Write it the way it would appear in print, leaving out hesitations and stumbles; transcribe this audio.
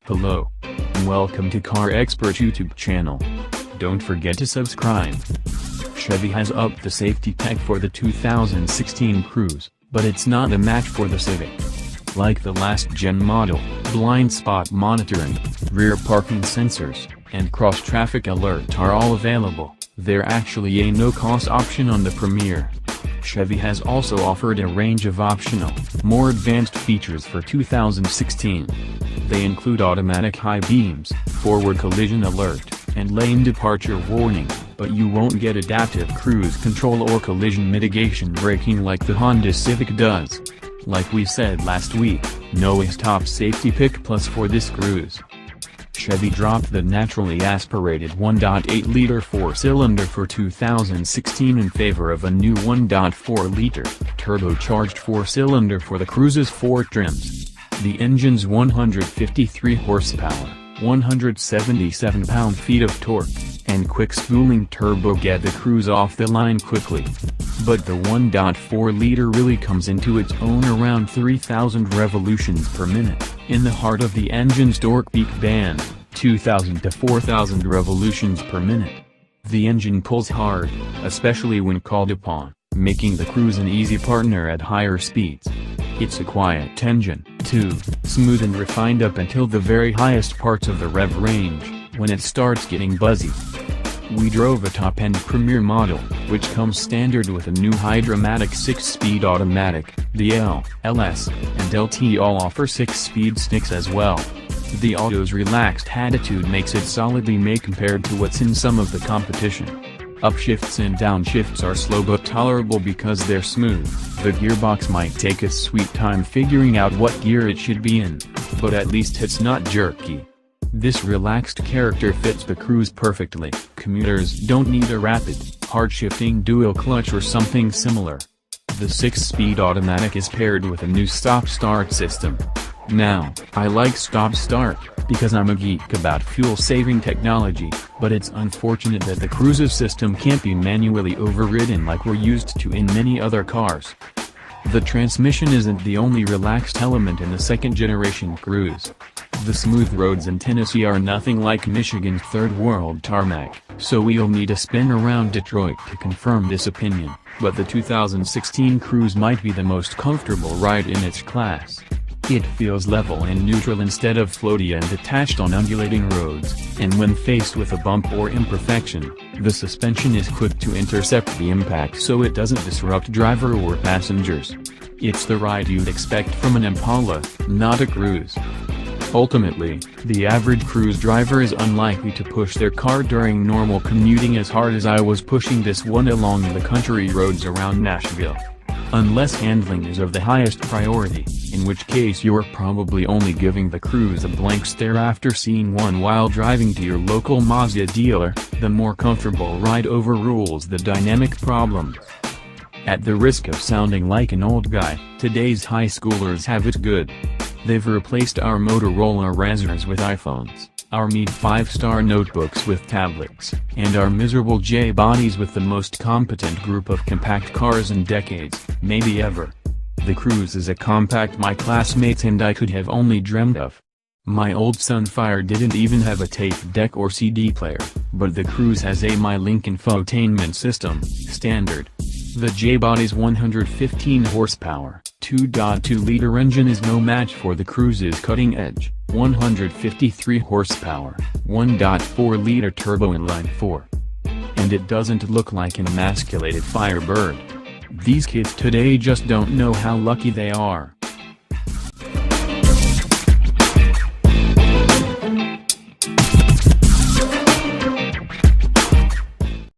Hello. Welcome to Car Expert YouTube channel. Don't forget to subscribe. Chevy has upped the safety tech for the 2016 Cruze, but it's not a match for the Civic. Like the last-gen model, blind spot monitoring, rear parking sensors, and cross-traffic alert are all available. They're actually a no-cost option on the Premier. Chevy has also offered a range of optional, more advanced features for 2016. They include automatic high beams, forward collision alert, and lane departure warning, but you won't get adaptive cruise control or collision mitigation braking like the Honda Civic does. Like we said last week, no is top safety pick plus for this Cruze. Chevy dropped the naturally aspirated 1.8-liter four-cylinder for 2016 in favor of a new 1.4-liter, turbocharged four-cylinder for the Cruze's four trims. The engine's 153 horsepower, 177 pound-feet of torque, and quick-spooling turbo get the Cruze off the line quickly. But the 1.4-liter really comes into its own around 3,000 revolutions per minute, in the heart of the engine's torque peak band, 2,000 to 4,000 revolutions per minute. The engine pulls hard, especially when called upon, making the Cruze an easy partner at higher speeds. It's a quiet engine, too, smooth and refined up until the very highest parts of the rev range, when it starts getting buzzy. We drove a top-end Premier model, which comes standard with a new Hydra-matic 6-speed automatic. The L, LS, and LT all offer 6-speed sticks as well. The auto's relaxed attitude makes it solidly made compared to what's in some of the competition. Upshifts and downshifts are slow but tolerable because they're smooth. The gearbox might take its sweet time figuring out what gear it should be in, but at least it's not jerky. This relaxed character fits the Cruze perfectly. Commuters don't need a rapid, hard-shifting dual clutch or something similar. The 6-speed automatic is paired with a new stop-start system. Now, I like stop-start, because I'm a geek about fuel-saving technology, but it's unfortunate that the Cruze's system can't be manually overridden like we're used to in many other cars. The transmission isn't the only relaxed element in the second-generation Cruze. The smooth roads in Tennessee are nothing like Michigan's third-world tarmac, so we'll need a spin around Detroit to confirm this opinion, but the 2016 Cruze might be the most comfortable ride in its class. It feels level and neutral instead of floaty and detached on undulating roads, and when faced with a bump or imperfection, the suspension is quick to intercept the impact so it doesn't disrupt driver or passengers. It's the ride you'd expect from an Impala, not a Cruze. Ultimately, the average Cruze driver is unlikely to push their car during normal commuting as hard as I was pushing this one along the country roads around Nashville. Unless handling is of the highest priority, in which case you're probably only giving the Cruze a blank stare after seeing one while driving to your local Mazda dealer. The more comfortable ride overrules the dynamic problems. At the risk of sounding like an old guy, today's high schoolers have it good. They've replaced our Motorola Razrs with iPhones, our Meade 5-star notebooks with tablets, and our miserable J-bodies with the most competent group of compact cars in decades, maybe ever. The Cruze is a compact my classmates and I could have only dreamed of. My old Sunfire didn't even have a tape deck or CD player, but the Cruze has a MyLink infotainment system, standard. The J-body's 115 horsepower, 2.2-liter engine is no match for the Cruze's cutting-edge, 153 horsepower, 1.4-liter turbo inline-4. And it doesn't look like an emasculated Firebird. These kids today just don't know how lucky they are.